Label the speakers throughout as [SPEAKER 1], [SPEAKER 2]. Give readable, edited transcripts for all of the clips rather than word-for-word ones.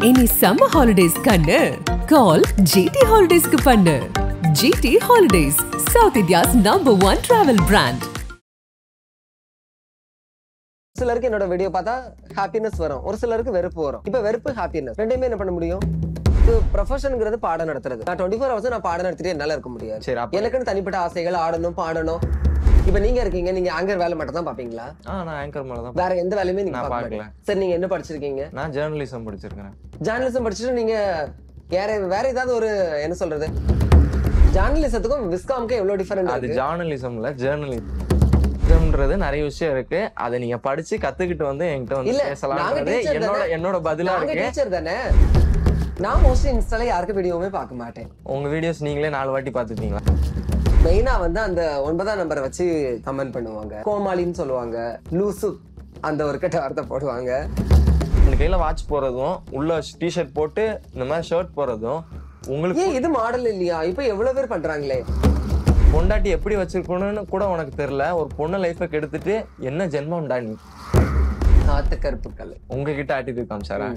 [SPEAKER 1] இனி summer holidays கண்ணு call GT Holidays க்கு பண்ணு. GT Holidays, South India's #1 travel brand.
[SPEAKER 2] சிலருக்கு என்னோட வீடியோ பார்த்தா ஹாப்பினஸ் வரும், ஒரு சிலருக்கு வெறுப்பு வரும். இப்ப வெறுப்பு ஹாப்பினஸ் ரெண்டுமே என்ன பண்ண முடியும்? ப்ரொஃபஷன்ங்கிறது பாடம் நடத்துறது. நான் 24 hours நான் பாடம் நடத்திட்டு என்னால இருக்க முடியாது. எனக்குன்னு தனிப்பட்ட ஆசைகள், ஆடணும் பாடணும். இப்ப நீங்க இருக்கீங்க, நீங்க ஆங்கர் வேலை மட்டும் தான் பாப்பீங்களா?
[SPEAKER 3] நான் ஆங்கர் மேல தான்.
[SPEAKER 2] வேற எந்த வேலையுமே நீங்க பார்க்கல. சரி, நீங்க என்ன படிச்சிருக்கீங்க?
[SPEAKER 3] நான் ஜர்னலிசம் படிச்சிருக்கேன்.
[SPEAKER 2] ஜர்னலிசம் படிச்சிட்டு நீங்க வேற ஏதாவது ஒரு என்ன சொல்றது, ஜர்னலிசத்துக்கும் விஸ்காமுக்கும் எவ்வளவு டிஃபரெண்ட்?
[SPEAKER 3] அது ஜர்னலிசம்ல ஜர்னலிசம்ன்றது நிறைய விஷயம் இருக்கு. அதை நீங்க படிச்சு கத்துக்கிட்டு வந்து என்கிட்ட வந்து பேசலாம். என்னோட பதிலா இருக்கு.
[SPEAKER 2] டீச்சர் தானே. நான் மோஸ்ட்லி இன்ஸ்டால யாருக்கு வீடியோவுமே பார்க்க மாட்டேன்.
[SPEAKER 3] உங்க வீடியோஸ் நீங்களே 4 வாட்டி பாத்துட்டீங்களா?
[SPEAKER 2] மெயினா வந்து அந்த 9ஆம் நம்பரை வச்சு கமெண்ட் பண்ணுவாங்க. கோமாளின்னு சொல்லுவாங்க, லூசு அந்த ஒரு கெட்ட வார்த்தை போடுவாங்க.
[SPEAKER 3] இந்த கையில வாட்ச் போறதும், உள்ள டிஷர்ட் போட்டு இந்த மாதிரி ஷர்ட் போறதும் உங்களுக்கு
[SPEAKER 2] இது மாடல் இல்லையா? இப்ப எவ்வளவு பேர் பண்றாங்களே.
[SPEAKER 3] பொண்டாட்டி எப்படி வச்சிருக்கணும்னு கூட உனக்கு தெரியல. ஒரு பொண்ணு லைஃபை கெடுத்துட்டு என்ன ஜென்மம்டா நீ?
[SPEAKER 2] காத்து கருப்புக்கள்
[SPEAKER 3] உங்ககிட்ட ஆட்டிட்டு காமிச்சாரா?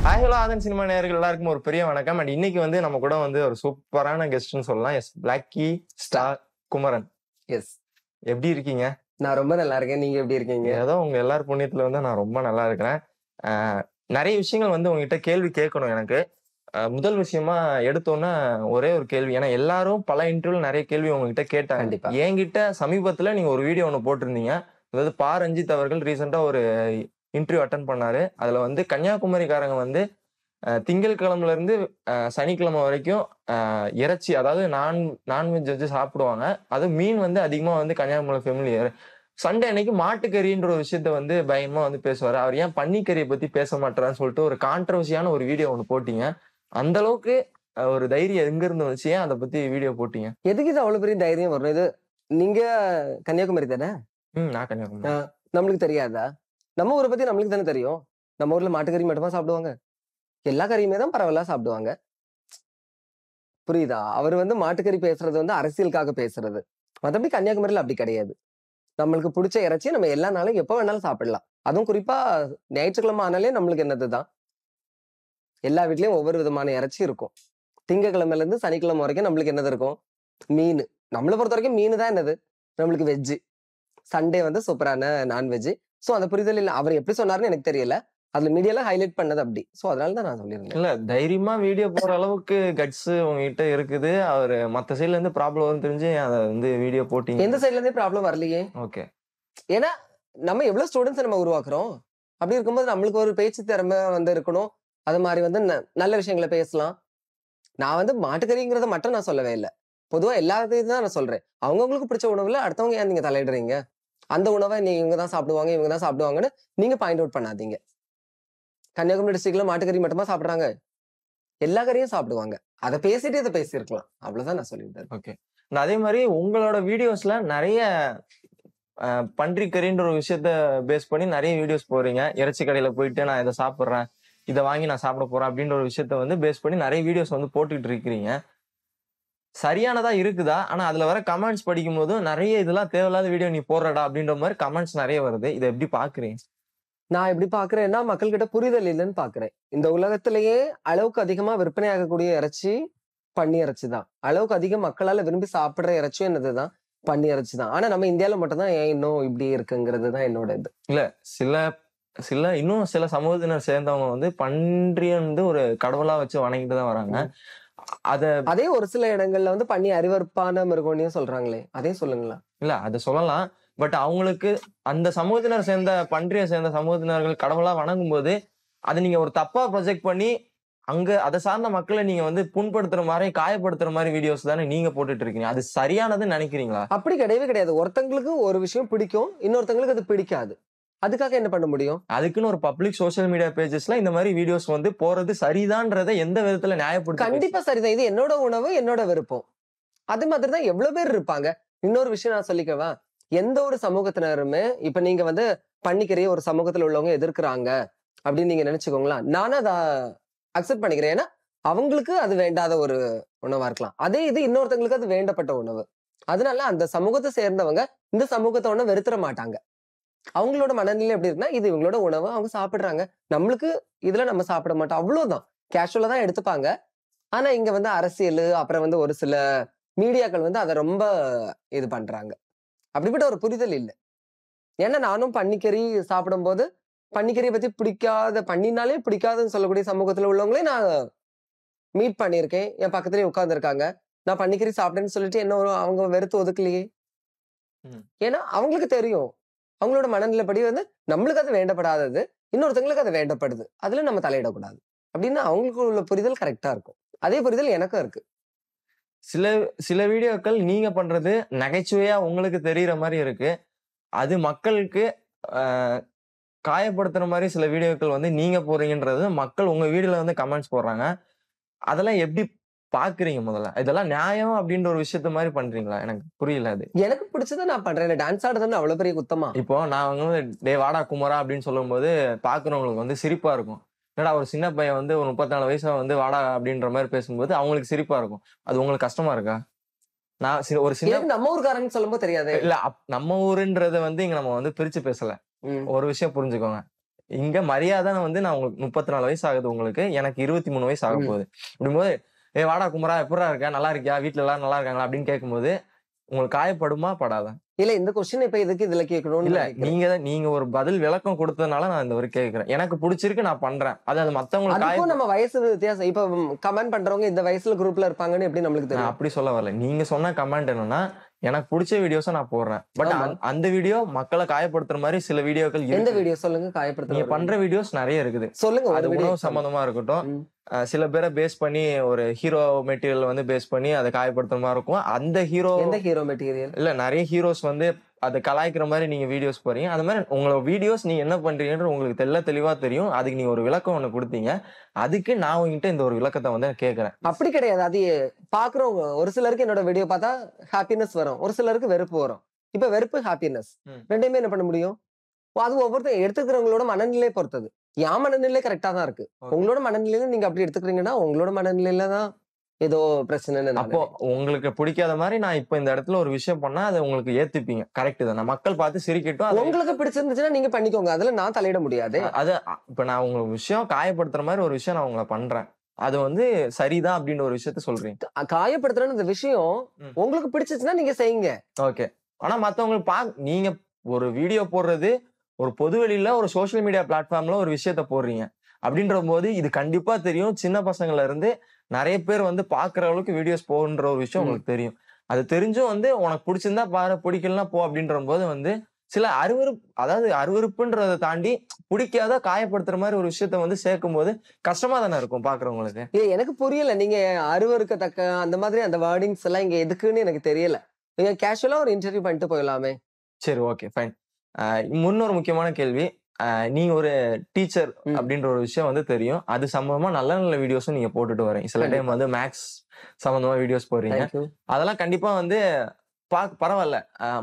[SPEAKER 3] ஹாய் ஹலோ ஆதன் சினிமா நேயர்கள் எல்லாருக்கும் ஒரு பெரிய வணக்கம். அண்ட் இன்னைக்கு வந்து நம்ம கூட வந்து ஒரு சூப்பரான கெஸ்ட்னு சொல்லலாம். Yes, Blacky star Kumaran.
[SPEAKER 2] Yes,
[SPEAKER 3] எப்படி இருக்கீங்க?
[SPEAKER 2] நான் ரொம்ப நல்லா இருக்கேன். நீங்க எப்படி இருக்கீங்க?
[SPEAKER 3] ஏதோ உங்க எல்லாரும் புண்ணியத்துல வந்து நான் ரொம்ப நல்லா இருக்கிறேன். நிறைய விஷயங்கள் வந்து உங்ககிட்ட கேள்வி கேட்கணும் எனக்கு. முதல் விஷயமா எடுத்தோன்னா ஒரே ஒரு கேள்வி. ஏன்னா எல்லாரும் பல இன்டர்வியூல நிறைய கேள்வி உங்ககிட்ட கேட்டாங்க. என்கிட்ட சமீபத்துல நீங்க ஒரு வீடியோ ஒண்ணு போட்டிருந்தீங்க. அதாவது பா ரஞ்சித் அவர்கள் ரீசெண்டா ஒரு இன்டர்வியூ அட்டன் பண்ணாரு. அதுல வந்து கன்னியாகுமரிக்காரங்க வந்து திங்கட்கிழமைல இருந்து சனிக்கிழமை வரைக்கும் இறைச்சி, அதாவது நான்வெஜ் வச்சு சாப்பிடுவாங்க. அது மீன் வந்து அதிகமா வந்து கன்னியாகுமரி ஃபெமிலியர். சண்டே அன்னைக்கு மாட்டுக்கறின்ற ஒரு விஷயத்த வந்து பயமா வந்து பேசுவாரு. அவர் ஏன் பன்னிக்கறியை பத்தி பேச மாட்டாரான்னு சொல்லிட்டு ஒரு கான்ட்ரவர்சியான ஒரு வீடியோ ஒன்று போட்டீங்க. அந்த அளவுக்கு ஒரு தைரியம் எங்க இருந்து வந்துச்சு? ஏன் அதை பத்தி வீடியோ போட்டீங்க?
[SPEAKER 2] எதுக்கு இது அவ்வளவு பெரிய தைரியம் வரும்? இது நீங்க கன்னியாகுமரி தானே?
[SPEAKER 3] நான் கன்னியாகுமரி.
[SPEAKER 2] நம்மளுக்கு தெரியாதா? நம்ம ஊரை பத்தி நம்மளுக்கு தானே தெரியும். நம்ம ஊர்ல மாட்டுக்கறி மட்டுமா சாப்பிடுவாங்க? எல்லா கறியுமே தான் பரவலா சாப்பிடுவாங்க. புரியுதா? அவர் வந்து மாட்டுக்கறி பேசுறது வந்து அரசியலுக்காக பேசுறது. மற்றபடி கன்னியாகுமரியில அப்படி கிடையாது. நம்மளுக்கு பிடிச்ச இறைச்சியை நம்ம எல்லா நாளும் எப்ப வேணாலும் சாப்பிடலாம். அதுவும் குறிப்பா ஞாயிற்றுக்கிழமை ஆனாலே நம்மளுக்கு என்னதுதான், எல்லா வீட்லயும் ஒவ்வொரு விதமான இறைச்சி இருக்கும். திங்கக்கிழமைல இருந்து சனிக்கிழமை வரைக்கும் நம்மளுக்கு என்னது இருக்கும்? மீன். நம்மளை பொறுத்த வரைக்கும் மீன் தான் என்னது நம்மளுக்கு வெஜ்ஜு. சண்டே வந்து சூப்பரான நான்வெஜ். சோ அந்த புரிதல் இல்ல. அவர் எப்படி சொன்னாருன்னு எனக்கு தெரியல. அதுல மீடியால ஹைலைட் பண்ணது அப்படி. சோ அதனாலதான் நான் சொல்லியிருந்தேன்.
[SPEAKER 3] இல்ல, தைரியமா வீடியோ போற அளவுக்கு கட்ஸ் உங்ககிட்ட இருக்குது. அவரு மத்த சைட்ல இருந்து ப்ராப்ளம் வரும் தெரிஞ்சு அதை வந்து வீடியோ போட்டீங்க.
[SPEAKER 2] எந்த சைட்ல இருந்தே ப்ராப்ளம் வரலையே.
[SPEAKER 3] ஓகே.
[SPEAKER 2] ஏன்னா நம்ம எவ்வளவு ஸ்டூடெண்ட்ஸ் நம்ம உருவாக்குறோம். அப்படி இருக்கும்போது நம்மளுக்கு ஒரு பேச்சு திறமை வந்து இருக்கணும். அது மாதிரி வந்து நல்ல விஷயங்களை பேசலாம். நான் வந்து மாட்டுக்கறிங்கிறத மட்டும் நான் சொல்லவே இல்லை. பொதுவா எல்லாத்தையும் தான் நான் சொல்றேன். அவங்கவுங்களுக்கு பிடிச்ச உணவுல அடுத்தவங்க ஏன் நீங்க தலையிடுறீங்க? அந்த உணவை இவங்க தான் சாப்பிடுவாங்க, இவங்க தான் சாப்பிடுவாங்கன்னு நீங்க பாயிண்ட் அவுட் பண்ணாதீங்க. கன்னியாகுமரி டிஸ்ட்ரிக்ட்ல மாட்டுக்கறி மட்டுமா சாப்பிடுறாங்க? எல்லா கறியும் சாப்பிடுவாங்க. அதை பேசிட்டு இதை பேசியிருக்கலாம். அவ்வளவுதான் நான் சொல்லியிருந்தேன்.
[SPEAKER 3] ஓகே. அதே மாதிரி உங்களோட வீடியோஸ்ல நிறைய பன்றிக்கறின்ற ஒரு விஷயத்த பேஸ் பண்ணி நிறைய வீடியோஸ் போறீங்க. இறைச்சி கடையில போயிட்டு நான் இதை சாப்பிட்றேன், இதை வாங்கி நான் சாப்பிட போறேன் அப்படின்ற ஒரு விஷயத்த வந்து பேஸ் பண்ணி நிறைய வீடியோஸ் வந்து போட்டுட்டு இருக்கிறீங்க. சரியானதா இருக்குதா? ஆனா அதுல வர கமெண்ட்ஸ் படிக்கும் போது நிறைய இதெல்லாம் தேவையில்லாத வீடியோ நீ போடுறடா அப்படின்ற மாதிரி கமெண்ட்ஸ் நிறைய வருது. இதை எப்படி பாக்குறீங்க?
[SPEAKER 2] நான் எப்படி பாக்குறேன்னா, மக்கள் கிட்ட புரிதல் இல்லைன்னு பாக்குறேன். இந்த உலகத்திலேயே அளவுக்கு அதிகமா விற்பனை ஆகக்கூடிய இறைச்சி பன்னி இறைச்சி தான். அளவுக்கு அதிகம் மக்களால விரும்பி சாப்பிடுற இறைச்சியும் என்னதுதான்? பன்னி இறைச்சி தான். ஆனா நம்ம இந்தியால மட்டும் தான் ஏன் இன்னும் இப்படி இருக்குங்கிறது தான் என்னோட இது.
[SPEAKER 3] இல்ல, இன்னும் சில சமூகத்தினர் சேர்ந்தவங்க வந்து பன்றிய வந்து ஒரு கடவுளா வச்சு வணங்கிட்டு தான் வராங்க. அதே
[SPEAKER 2] ஒரு சில இடங்கள்ல வந்து பன்னி அறிவறுப்பான மிருகம்னு சொல்றாங்களே, அதே சொல்லுங்களா?
[SPEAKER 3] இல்ல, அதை சொல்லலாம். பட் அவங்களுக்கு அந்த சமூகத்தினர் சேர்ந்த பன்றியை சேர்ந்த சமூகத்தினர்கள் கடவுளா வணங்கும் போது அதை நீங்க ஒரு தப்பா ப்ரொஜெக்ட் பண்ணி அங்க அதை சார்ந்த மக்களை நீங்க வந்து புண்படுத்துற மாதிரி, காயப்படுத்துற மாதிரி வீடியோஸ் தானே நீங்க போட்டுட்டு இருக்கீங்க. அது சரியானதுன்னு நினைக்கிறீங்களா?
[SPEAKER 2] அப்படி கிடையவே கிடையாது. ஒருத்தங்களுக்கு ஒரு விஷயம் பிடிக்கும், இன்னொருத்தங்களுக்கு அது பிடிக்காது. அதுக்காக என்ன பண்ண முடியும்?
[SPEAKER 3] அதுக்குன்னு ஒரு பப்ளிக் சோசியல் மீடியா பேஜஸ்ல இந்த மாதிரி வீடியோஸ் வந்து போறது சரிதான்றதை எந்த விதத்துல நியாயப்படுத்த?
[SPEAKER 2] கண்டிப்பா சரிதான். இது என்னோட உணவு, என்னோட விருப்பம். அது மாதிரி தான் எவ்வளவு பேர் இருப்பாங்க. இன்னொரு விஷயம் நான் சொல்லிக்கவா? எந்த ஒரு சமூகத்தினருமே இப்ப நீங்க வந்து பன்னிக்கறியை ஒரு சமூகத்துல உள்ளவங்க எதிர்க்கிறாங்க அப்படின்னு நீங்க நினைச்சுக்கோங்களா, நானும் அதை அக்செப்ட் பண்ணிக்கிறேன். ஏன்னா அவங்களுக்கு அது வேண்டாத ஒரு உணவா இருக்கலாம். அதே இது இன்னொருத்தங்களுக்கு அது வேண்டப்பட்ட உணவு. அதனால அந்த சமூகத்தை சேர்ந்தவங்க இந்த சமூகத்தை ஒண்ணு வெறுத்துற மாட்டாங்க. அவங்களோட மனநிலை எப்படி இருக்குன்னா, இது இவங்களோட உணவு, அவங்க சாப்பிடுறாங்க. நம்மளுக்கு இதுல நம்ம சாப்பிட மாட்டோம். அவ்வளவுதான். கேஷுவலா தான் எடுத்துப்பாங்க. ஆனா இங்க வந்து அரசியல், அப்புறம் வந்து ஒரு சில மீடியாக்கள் வந்து அத ரொம்ப இது பண்றாங்க. அப்படிப்பட்ட ஒரு புரிதல் இல்ல. ஏன்னா நானும் பன்னிக்கறி சாப்பிடும்போது, பன்னிக்கறிய பத்தி பிடிக்காத பன்னினாலே பிடிக்காதுன்னு சொல்லக்கூடிய சமூகத்துல உள்ளவங்களையும் நான் மீட் பண்ணியிருக்கேன். என் பக்கத்துலயே உட்கார்ந்துருக்காங்க. நான் பன்னிக்கறி சாப்பிட்டேன்னு சொல்லிட்டு என்ன அவங்க வெறுத்து ஒதுக்கலையே.
[SPEAKER 3] ம்.
[SPEAKER 2] ஏன்னா அவங்களுக்கு தெரியும். அவங்களோட மனநிலைப்படி வந்து நம்மளுக்கு அது வேண்டப்படாதது. இன்னொருத்தங்களுக்கு அது வேண்டப்படுது. அதுல நம்ம தலையிடக்கூடாது. அப்படின்னு அவங்களுக்கு உள்ள புரிதல் கரெக்ட்டா இருக்கும். அதே புரிதல் எனக்கும் இருக்கு.
[SPEAKER 3] சில சில வீடியோக்கள் நீங்க பண்றது நகைச்சுவையா உங்களுக்கு தெரியிற மாரி இருக்கு. அது மக்களுக்கு அ காயப்படுத்துற மாரி சில வீடியோக்கள் வந்து நீங்க போடுறீங்கன்றது மக்கள் உங்க வீடியோல வந்து கமெண்ட்ஸ் போடுறாங்க. அதெல்லாம் எப்படி பார்க்குறீங்க முதல்ல? இதெல்லாம் நியாயம் அப்படின்ற ஒரு விஷயத்த மாரி பண்றீங்களா? எனக்கு புரியல அது.
[SPEAKER 2] எனக்கு பிடிச்சத நான் பண்றேன். எனக்கு டான்ஸ் ஆடுறதுன்னு அவ்வளவு பெரிய குத்தமா?
[SPEAKER 3] இப்போ நான் வந்து "டேய் வாடா குமரா" அப்படின்னு சொல்லும்போது பார்க்குறவங்களுக்கு வந்து சிரிப்பா இருக்கும். என்னடா ஒரு சின்ன பையன் வந்து ஒரு 34 வயசுல வந்து வாடா அப்படின்ற மாரி பேசும்போது அவங்களுக்கு சிரிப்பா இருக்கும். அது உங்களுக்கு கஷ்டமா இருக்கா? நான் ஒரு சின்ன
[SPEAKER 2] எனக்கு நம்ம ஊர்க்காரன்னு சொல்லும்போது தெரியாதே.
[SPEAKER 3] இல்ல நம்ம ஊருன்றத வந்து இங்க நம்ம வந்து பிரிச்சு பேசல.
[SPEAKER 2] ம்.
[SPEAKER 3] ஒரு விஷயம் புரிஞ்சுக்கோங்க. இங்க மரியாதைன்னு வந்து நான் உங்களுக்கு 34 வயசு ஆகுது உங்களுக்கு. எனக்கு 23 வயசு
[SPEAKER 2] ம்.
[SPEAKER 3] ஆகப்போகுது. அப்படிங்கும்போது, "ஏய் வாடா குமரா எப்புட்றா இருக்க? நல்லா இருக்கியா? வீட்ல எல்லாரும் நல்லா இருக்காங்களா?" அப்படின்னு கேட்கும்போது, உங்களுக்கு காயப்படுமா? படாதா?
[SPEAKER 2] இல்ல இந்த கொஸ்டின் இப்ப எதுக்கு இதுல கேட்கணும்னு
[SPEAKER 3] இல்ல
[SPEAKER 2] நான் கேட்கிறேன்.
[SPEAKER 3] நீங்க ஒரு பதில் விளக்கம் குடுத்ததுனால நான் இந்த ஒரு கேட்கிறேன். எனக்கு புடிச்சிருக்கு நான் பண்றேன். அது மத்தவங்களுக்கு
[SPEAKER 2] அதுக்கும் நம்ம வயசு வித்தியாசம். இப்ப கமெண்ட் பண்றவங்க இந்த வயசுல குரூப்ல இருப்பாங்கன்னு எப்படி நம்மளுக்கு
[SPEAKER 3] நான்
[SPEAKER 2] தெரியும்?
[SPEAKER 3] அப்படி சொல்ல வரல. நீங்க சொன்ன கமெண்ட் என்னன்னா, எனக்கு புடிச்ச வீடியோஸ நான் போடுறேன். பட்
[SPEAKER 2] ஆமா.
[SPEAKER 3] அந்த வீடியோ மக்கள காயப்படுத்துற மாரி சில வீடியோக்கள்
[SPEAKER 2] எந்த
[SPEAKER 3] இருக்கு.
[SPEAKER 2] வீடியோ சொல்லுங்க காயப்படுத்துற
[SPEAKER 3] நீங்க
[SPEAKER 2] ஒரு
[SPEAKER 3] பண்ற
[SPEAKER 2] வீடியோ.
[SPEAKER 3] வீடியோஸ் நெறைய இருக்குது.
[SPEAKER 2] சொல்லுங்க
[SPEAKER 3] அது
[SPEAKER 2] ஒரு வீடியோ
[SPEAKER 3] உணவு சம்மந்தமா இருக்கட்டும்.
[SPEAKER 2] ம்.
[SPEAKER 3] சில பேர பேஸ் பண்ணி ஒரு ஹீரோ மெட்டீரியல் வந்து பேஸ் பண்ணி அத காயப்படுத்துற மாரி இருக்கும். அந்த ஹீரோ
[SPEAKER 2] எந்த ஹீரோ மெட்டீரியல்?
[SPEAKER 3] இல்ல நெறைய ஹீரோஸ் வந்து அத கலாய்க்கிற மாரி நீங்க வீடியோஸ் போடுறீங்க. அது மாரி உங்களோட வீடியோஸ் நீங்க என்ன பண்றீங்கன்றது உங்களுக்கு தெளிவா தெரியும். அதுக்கு நீங்க ஒரு விளக்கம் ஒண்ணு குடுத்தீங்க. அதுக்கு நான் உங்ககிட்ட இந்த ஒரு விளக்கத்த வந்து கேட்கிறேன்.
[SPEAKER 2] அப்படி கிடையாது. அது பாக்குறவங்க ஒரு சிலருக்கு என்னோட வீடியோ பார்த்தா ஹாப்பினஸ் வரும். ஒரு சிலருக்கு வெறுப்பு வரும். இப்ப வெறுப்பு, ஹாப்பினஸ்
[SPEAKER 3] ம்.
[SPEAKER 2] 2யுமே என்ன பண்ண முடியும்? அது ஒவ்வொருத்தர் எடுத்துக்கிறவங்களோட மனநிலையை பொறுத்தது. என் மனநிலை கரெக்ட்டா தான் இருக்கு.
[SPEAKER 3] ஓகே.
[SPEAKER 2] உங்களோட மனநிலையில நீங்க அப்படி எடுத்துக்கிறீங்கன்னா, உங்களோட மனநிலையில தான் ஏதோ பிரச்சனைன்னு நான்
[SPEAKER 3] அப்போ
[SPEAKER 2] நினைக்கிறேன்.
[SPEAKER 3] உங்களுக்கு பிடிக்காத மாரி நான் இப்ப இந்த இடத்துல ஒரு விஷயம் பண்ணா அத உங்களுக்கு ஏத்துப்பீங்க. கரெக்ட் தானே. மக்கள் பார்த்து சிரிக்கட்டும். அத
[SPEAKER 2] உங்களுக்கு பிடிச்சிருந்துச்சுன்னா நீங்க பண்ணிக்கோங்க. அதுல நான் தலையிட முடியாதே.
[SPEAKER 3] அது இப்ப நான் உங்க விஷயம் காயப்படுத்துற மாரி ஒரு விஷயம் நான் உங்கள பண்றேன். அது வந்து சரிதான் அப்படின்ற ஒரு விஷயத்த சொல்றீங்க.
[SPEAKER 2] காயப்படுத்துறன்னு இந்த விஷயம்
[SPEAKER 3] ம்.
[SPEAKER 2] உங்களுக்கு பிடிச்சிச்சுன்னா நீங்க செய்யுங்க.
[SPEAKER 3] ஓகே. ஆனா மத்தவங்களுக்கு நீங்க ஒரு வீடியோ போடுறது ஒரு பொதுவெளியில ஒரு சோசியல் மீடியா பிளாட்ஃபார்ம்ல ஒரு விஷயத்த போடுறீங்க. அப்படின்றபோது இது கண்டிப்பா தெரியும். சின்ன பசங்கள்ல இருந்து நெறைய பேர் வந்து பார்க்குற அளவுக்கு வீடியோஸ் போகுன்ற ஒரு விஷயம்
[SPEAKER 2] ம்.
[SPEAKER 3] உங்களுக்கு தெரியும். அது தெரிஞ்சும் வந்து உனக்கு புடிச்சிருந்தா பாரு, பிடிக்கலன்னா போ அப்படின்றபோது வந்து சில அதாவது அருவருப்புன்றத தாண்டி பிடிக்காத, காயப்படுத்துற மாரி ஒரு விஷயத்த வந்து சேர்க்கும்போது கஷ்டமா தானே இருக்கும் பார்க்குறவங்களுக்கு.
[SPEAKER 2] எனக்கு புரியல. நீங்க அருவருக்கத்தக்க அந்த மாதிரி அந்த வேர்டிங்ஸ் எல்லாம் இங்க எதுக்குன்னு எனக்கு தெரியல. நீங்க கேஷுவலா ஒரு இன்டர்வியூ பண்ணிட்டு போயிடலாமே.
[SPEAKER 3] சரி ஓகே ஃபைன். இன்னொரு முக்கியமான கேள்வி. நீங்க ஒரு டீச்சர்
[SPEAKER 2] ம்.
[SPEAKER 3] அப்படின்ற ஒரு விஷயம் வந்து தெரியும். அது சம்பந்தமா நல்ல நல்ல வீடியோஸும் நீங்க போட்டுட்டு வரீங்க. சில டைம்
[SPEAKER 2] கண்டிப்பா.
[SPEAKER 3] வந்து மேத்ஸ் சம்பந்தமா வீடியோஸ் போடுறீங்க.
[SPEAKER 2] Thank you.
[SPEAKER 3] அதெல்லாம் கண்டிப்பா வந்து பரவால்ல.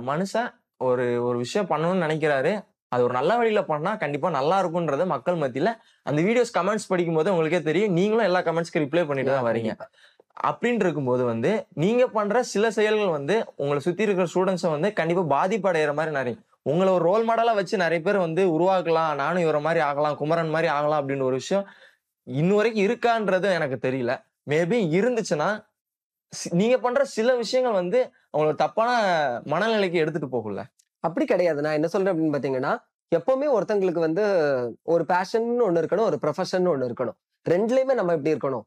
[SPEAKER 3] மனுஷன் ஒரு ஒரு விஷயம் பண்ணணும்னு நெனைக்கிறாரு. அது ஒரு நல்ல வழியில பண்ணா கண்டிப்பா நல்லா இருக்கும்ன்றத மக்கள் மத்தியில அந்த வீடியோஸ் கமெண்ட்ஸ் படிக்கும்போது உங்களுக்கே தெரியும். நீங்களும் எல்லா கமெண்ட்ஸ்க்கு ரிப்ளை பண்ணிட்டு தான் வரீங்க.
[SPEAKER 2] கண்டிப்பா.
[SPEAKER 3] அப்படின்னு இருக்கும்போது வந்து, நீங்க பண்ற சில செயல்கள் வந்து உங்கள சுத்தி இருக்கிற ஸ்டூடண்ட்ஸ வந்து கண்டிப்பா பாதிப்படையற மாரி நெறைய உங்கள ஒரு ரோல் மாடலா வச்சு நெறைய பேர் வந்து உருவாக்கலாம். நானும் இவர மாரி ஆகலாம், குமரன் மாரி ஆகலாம் அப்படின்னு ஒரு விஷயம் இன்ன வரைக்கும் இருக்கான்றது எனக்கு தெரியல. மேபி இருந்துச்சுன்னா, நீங்க பண்ற சில விஷயங்கள் வந்து அவங்கள தப்பான மனநிலைக்கு எடுத்துட்டு போகும்ல.
[SPEAKER 2] அப்படி கிடையாது. நான் என்ன சொல்றேன் அப்படின்னு பார்த்தீங்கன்னா, எப்பவுமே ஒருத்தங்களுக்கு வந்து ஒரு பேஷன்னு ஒண்ணு இருக்கணும். ஒரு ப்ரொஃபஷன்னு ஒண்ணு இருக்கணும். 2லயுமே நம்ம எப்படி இருக்கணும்?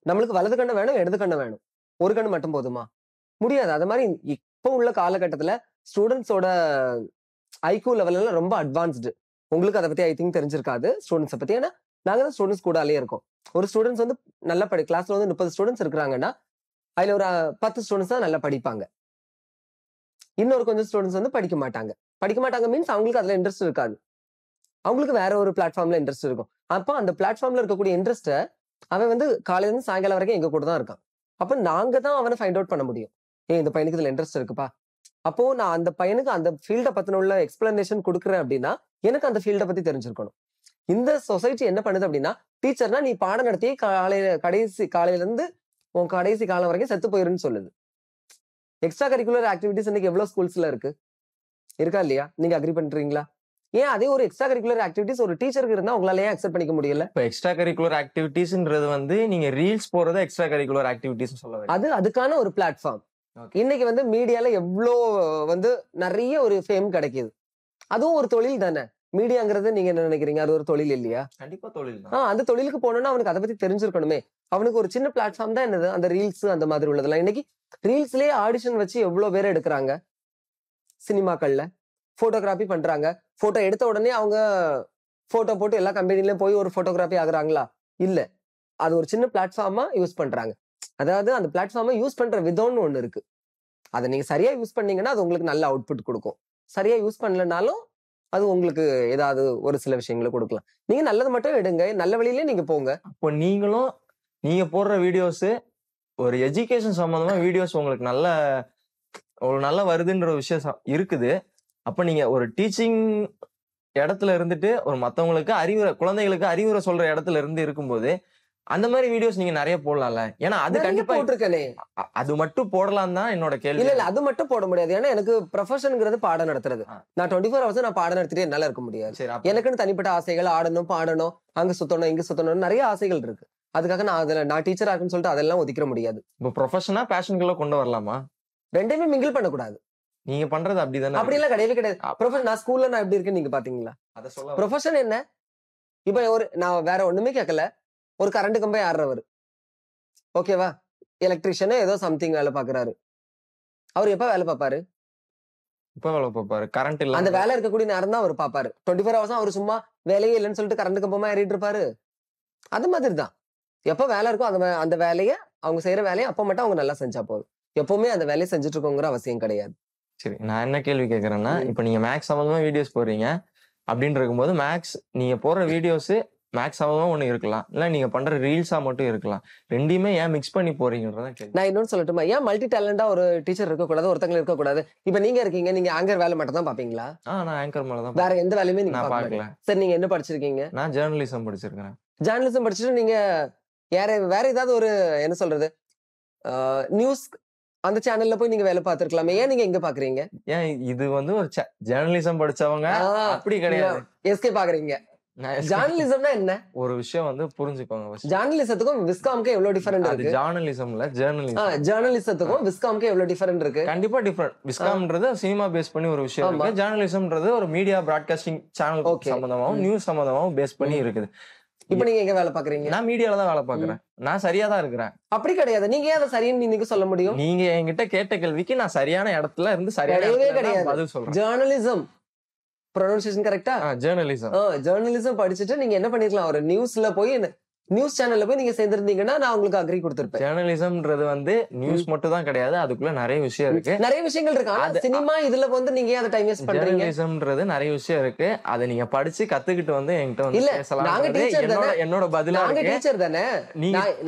[SPEAKER 2] நம்மளுக்கு வலது கண்ணு வேணும், இடது கண்ணு வேணும். ஒரு கண்ணு மட்டும் போதுமா? முடியாது. அது மாரி இப்ப உள்ள காலகட்டத்துல ஸ்டூடண்ட்ஸோட ஐக்யூ லெவல் எல்லாம் ரொம்ப அட்வான்ஸ்டு. உங்களுக்கு அத பத்தி ஐ திங்க் தெரிஞ்சிருக்காது. ஸ்டூடண்ட்ஸ பத்தி. ஏன்னா, நாங்க தான் ஸ்டூடண்ட்ஸ் கூடாலயே இருக்கோம். ஒரு ஸ்டூடண்ட்ஸ் வந்து நல்லா கிளாஸ்ல வந்து 30 ஸ்டூடண்ட்ஸ் இருக்கிறாங்கன்னா, அதுல ஒரு 10 ஸ்டூடண்ட்ஸ் தான் நல்லா படிப்பாங்க. இன்னொரு கொஞ்சம் ஸ்டூடண்ட்ஸ் வந்து படிக்க மாட்டாங்க. படிக்க மாட்டாங்க மீன்ஸ் அவங்களுக்கு அதுல இன்ட்ரெஸ்ட் இருக்காது. அவங்களுக்கு வேற ஒரு பிளாட்ஃபார்ம்ல இன்ட்ரெஸ்ட் இருக்கும். அப்ப அந்த பிளாட்ஃபார்ம்ல இருக்கக்கூடிய இன்ட்ரெஸ்ட்ட அவன் வந்து காலையில இருந்து சாயங்காலம் வரைக்கும் எங்க கூட தான் இருக்கான். அப்ப நாங்க தான் அவன ஃபைண்ட் அவுட் பண்ண முடியும். இந்த பையனுக்கு இதுல இன்ட்ரெஸ்ட் இருக்குப்பா. அப்போ நான் அந்த பையனுக்கு அந்த ஃபீல்ட பத்தின உள்ள எக்ஸ்பிளனேஷன் குடுக்குறேன் அப்படின்னா, எனக்கு அந்த ஃபீல்ட பத்தி தெரிஞ்சிருக்கணும். இந்த சொசைட்டி என்ன பண்ணுது அப்படின்னா, டீச்சர்னா நீ பாடம் நடத்தி காலையில இருந்து உன் கடைசி காலம் வரைக்கும் செத்து போயிருன்னு சொல்லுது. எக்ஸ்ட்ரா கரிக்குலர் ஆக்டிவிட்டீஸ் இன்னைக்கு எவ்வளவு ஸ்கூல்ஸ்ல இருக்கு? இருக்கா இல்லையா? நீங்க அக்ரி பண்றீங்களா? ஏன் அதே ஒரு எக்ஸ்ட்ரா கரிக்குலர் ஆக்டிவிட்டிஸ் ஒரு டீச்சருக்கு இருந்தா உங்களால ஏன் அக்செப்ட் பண்ணிக்க முடியல?
[SPEAKER 3] இப்போ எக்ஸ்ட்ரா கரிக்குலர் ஆக்டிவிட்டிஸ்ன்றது வந்து நீங்க ரீல்ஸ் போறத எக்ஸ்ட்ரா கரிக்குலர் ஆக்டிவிட்டிஸ் சொல்ல வரீங்க.
[SPEAKER 2] அது அதுக்கான ஒரு பிளாட்ஃபார்ம்.
[SPEAKER 3] Okay.
[SPEAKER 2] இன்னைக்கு வந்து மீடியால எவ்வளோ வந்து நிறைய ஒரு ஃபேம் கிடைக்குது. அதுவும் ஒரு தொழில் தானே. மீடியாங்கிறது நீங்க என்ன நினைக்கிறீங்க? அது ஒரு தொழில் இல்லையா?
[SPEAKER 3] கண்டிப்பா தொழில் தான்.
[SPEAKER 2] அந்த தொழிலுக்கு போனோம்னா அவனுக்கு அதை பத்தி தெரிஞ்சிருக்கணுமே. அவனுக்கு ஒரு சின்ன பிளாட்ஃபார்ம் தான் என்னது, அந்த ரீல்ஸ் அந்த மாதிரி உள்ளதெல்லாம். இன்னைக்கு ரீல்ஸ்லயே ஆடிஷன் வச்சு எவ்வளவு பேர் எடுக்கிறாங்க சினிமாக்கள்ல. போட்டோகிராஃபி பண்றாங்க. போட்டோ எடுத்த உடனே அவங்க போட்டோ போட்டு எல்லா கம்பெனிலயும் போய் ஒரு போட்டோகிராஃபி ஆகுறாங்களா? இல்ல. அது ஒரு சின்ன பிளாட்ஃபார்மா யூஸ் பண்றாங்க. அதாவது அந்த பிளாட்ஃபார்மை யூஸ் பண்ற விதம்னு ஒண்ணு இருக்கு. அதை நீங்க சரியா யூஸ் பண்ணீங்கன்னா அது உங்களுக்கு நல்ல அவுட்புட் கொடுக்கும். சரியா யூஸ் பண்ணலனாலும் அது உங்களுக்கு ஏதாவது ஒரு சில விஷயங்களை கொடுக்கலாம். நீங்க நல்லது மட்டும் எடுங்க, நல்ல வழியிலே நீங்க போங்க.
[SPEAKER 3] அப்போ நீங்களும் நீங்க போடுற வீடியோஸ் ஒரு எஜுகேஷன் சம்பந்தமா வீடியோஸ் உங்களுக்கு நல்ல வருதுன்ற ஒரு விஷயம் இருக்குது. அப்ப நீங்க ஒரு டீச்சிங் இடத்துல இருந்துட்டு ஒரு மத்தவங்களுக்கு அறிவுரை, குழந்தைகளுக்கு அறிவுரை சொல்ற இடத்துல இருந்து இருக்கும்போது அந்த மாதிரி வீடியோஸ் நீங்க நிறைய போடலாம்ல. ஏன்னா அது கண்டிப்பா
[SPEAKER 2] போட்டிருக்கேனே.
[SPEAKER 3] அது மட்டும் போடலாம் தான் என்னோட கேள்வி.
[SPEAKER 2] இல்ல அது மட்டும் போட முடியாது. ஏன்னா எனக்கு ப்ரொஃபஷன்ங்கிறது பாடம் நடத்துறது. நான் 24 hours நான் பாடம் நடத்திட்டே என்னால இருக்க முடியாது. எனக்குன்னு தனிப்பட்ட ஆசைகள், ஆடணும், பாடணும், அங்க சுத்தணும், இங்க சுத்தணும், நிறைய ஆசைகள் இருக்கு. அதுக்காக நான் டீச்சரா இருக்குன்னு சொல்லிட்டு அதெல்லாம் ஒதுக்கிற முடியாது.
[SPEAKER 3] இப்போ ப்ரொஃபஷனா பேஷன்குள்ள கொண்டு வரலாமா?
[SPEAKER 2] ரெண்டையுமே மிங்கிள் பண்ணக்கூடாது.
[SPEAKER 3] நீங்க பண்றது அப்படிதானே?
[SPEAKER 2] அப்படி எல்லாம் கிடையவே கிடையாது. ப்ரொஃபஷன் நான் ஸ்கூல்ல நான் எப்படி இருக்கேன்னு நீங்க பாத்தீங்களா?
[SPEAKER 3] அத சொல்ல
[SPEAKER 2] ப்ரொஃபஷன் என்ன? இப்ப நான் வேற ஒண்ணுமே கேட்கல. ஒரு கரண்ட் கம்பை ஆடுறவர், ஓகேவா? எலக்ட்ரிஷியன் ஏதோ சம்திங் வேலை பாக்குறாரு. அவர் எப்ப வேலை பார்ப்பாரு?
[SPEAKER 3] இப்ப வேலை பார்ப்பாரு. கரண்ட் இல்ல.
[SPEAKER 2] அந்த வேலை இருக்கக்கூடிய நேரம் தான் அவர் பாப்பாரு. 24 hours அவர் சும்மா வேலையே இல்லைன்னு சொல்லிட்டு கரண்ட் கம்பமா ஏறிட்டு இருப்பாரு. அது மாதிரிதான். எப்ப வேலை இருக்கோ அந்த வேலையை அவங்க செய்யற வேலையை அப்ப மட்டும் அவங்க நல்லா செஞ்சா போதும். எப்பவுமே அந்த வேலையை செஞ்சுட்டு இருக்கோங்கிற அவசியம் கிடையாது.
[SPEAKER 3] சரி, நான் என்ன கேள்வி கேட்கறேன்னா, இப்ப நீங்க மேக்ஸ் சம்பந்தமா வீடியோஸ் போடுறீங்க அப்படின்னு இருக்கும்போது, நீங்க போடுற வீடியோஸ் மேக்ஸ் சம்பந்தமா ஒண்ணு இருக்கலாம், இல்ல நீங்க பண்ற ரீல்ஸா மட்டும் இருக்கலாம். ரெண்டையுமே ஏன் மிக்ஸ் பண்ணி போறீங்கன்றத கேள்வி.
[SPEAKER 2] நான் இன்னொன்னு சொல்லட்டுமா? ஏன் மல்டி டேலண்டா ஒரு டீச்சர் இருக்கக்கூடாது, ஒருத்தங்க இருக்கக்கூடாது? இப்ப நீங்க இருக்கீங்க, நீங்க ஆங்கர் வேலை மட்டும் தான் பாப்பீங்களா?
[SPEAKER 3] நான் ஆங்கர் மேலதான்.
[SPEAKER 2] வேற எந்த வேலையுமே நீங்க
[SPEAKER 3] பாக்கல.
[SPEAKER 2] சரி, நீங்க என்ன படிச்சிருக்கீங்க?
[SPEAKER 3] நான் ஜேர்னலிசம் படிச்சிருக்கேன்.
[SPEAKER 2] ஜேர்னலிசம் படிச்சுட்டு நீங்க வேற ஏதாவது ஒரு என்ன சொல்றது நியூஸ் அந்த சேனல்ல போய் நீங்க வேலை பார்த்திருக்கலாமே. ஏன் நீங்க எங்க பாக்குறீங்க?
[SPEAKER 3] ஏன் இது வந்து ஒரு ஜேர்னலிசம் படிச்சவங்க அப்படி கிடையாது.
[SPEAKER 2] எஸ்கே பாக்குறீங்க. ஜேர்னலிசம்னா என்ன? ஒரு
[SPEAKER 3] விஷயம் வந்து புரிஞ்சுக்கோங்க.
[SPEAKER 2] ஜேர்னலிசத்துக்கும் விஸ்காம்க்கும் எவ்வளவு டிஃபரண்ட் இருக்கு?
[SPEAKER 3] ஜேர்னலிசம்ல
[SPEAKER 2] ஜேர்னலிசத்துக்கும் விஸ்காம்க்கும் எவ்வளவு டிஃபரண்ட் இருக்கு?
[SPEAKER 3] கண்டிப்பா டிஃபரண்ட். விஸ்காம்ன்றது சினிமா பேஸ் பண்ணி ஒரு விஷயம் இருக்கு. ஜேர்னலிசம்ன்றது ஒரு மீடியா பிராட்காஸ்டிங் சேனல் சம்பந்தமாவும் நியூஸ் சம்பந்தமாவும் பேஸ் பண்ணி இருக்குது.
[SPEAKER 2] இப்ப நீங்க எங்க வேலை பாக்குறீங்க?
[SPEAKER 3] நான் மீடியால தான் வேலை பாக்குறேன். நான் சரியா தான் இருக்கிறேன்.
[SPEAKER 2] அப்படி கிடையாது. நீங்க ஏன் அதை சரின்னு நீங்க சொல்ல முடியும்?
[SPEAKER 3] நீங்க என்கிட்ட கேட்ட கேள்விக்கு நான் சரியான இடத்துல இருந்து சரியான பதில் சொல்றேன்.
[SPEAKER 2] ஜேர்னலிசம் ப்ரொனன்சியேஷன் கரெக்டா? ஜேர்னலிசம் படிச்சுட்டு நீங்க என்ன பண்ணிருக்கலாம்? ஒரு நியூஸ்ல போய் நியூஸ் சேனல்ல போய் நீங்க சேர்ந்திருந்தீங்கன்னா நான் உங்களுக்கு அக்ரி கொடுத்திருப்பேன்.
[SPEAKER 3] ஜேர்னலிசம்ன்றது வந்து நியூஸ் மட்டும் தான் கிடையாது, அதுக்குள்ள நிறைய விஷயம் இருக்கு.
[SPEAKER 2] நிறைய விஷயங்கள் இருக்கு. ஆனா சினிமா இதுல வந்து நீங்க ஏன் அதை டைம் வேஸ்ட் பண்றீங்க?
[SPEAKER 3] ஜேர்னலிசம்ன்றது நிறைய விஷயம் இருக்கு. அதை நீங்க படிச்சு கத்துக்கிட்டு வந்து என்கிட்ட வந்து பேசலாம்.
[SPEAKER 2] நாங்க டீச்சர் தானே.
[SPEAKER 3] என்னோட பதிலா
[SPEAKER 2] நாங்க டீச்சர் தானே.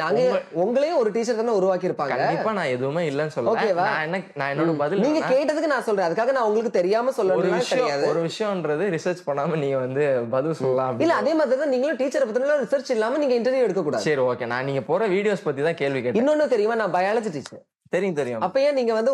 [SPEAKER 2] நாங்க உங்களையும் ஒரு டீச்சர் தானே உருவாக்கி இருப்பாங்க.
[SPEAKER 3] கண்டிப்பா நான் எதுவுமே இல்லன்னு சொல்றேன். நான் என்னோட பதில்
[SPEAKER 2] நீங்க கேட்டதுக்கு நான் சொல்றேன். அதுக்காக நான் உங்களுக்கு தெரியாம சொல்லணும் கிடையாது.
[SPEAKER 3] ஒரு விஷயம்ன்றது ரிசர்ச் பண்ணாம நீங்க வந்து பதில் சொல்லலாம்.
[SPEAKER 2] இல்ல அதே மாதிரி தான் நீங்களும் டீச்சரை பத்தின ரிசர்ச் இல்லாம நீங்க இன்டர்வியூ எடுக்க கூடாது.
[SPEAKER 3] சரி, ஓகே. நான் நீங்க போற வீடியோஸ் பத்தி தான் கேள்வி கேட்டேன்.
[SPEAKER 2] இன்னொன்னு தெரியுமா? நான் பயாலஜி டீச்சர்.
[SPEAKER 3] தெரியும்.
[SPEAKER 2] அப்ப ஏன் நீங்க வந்து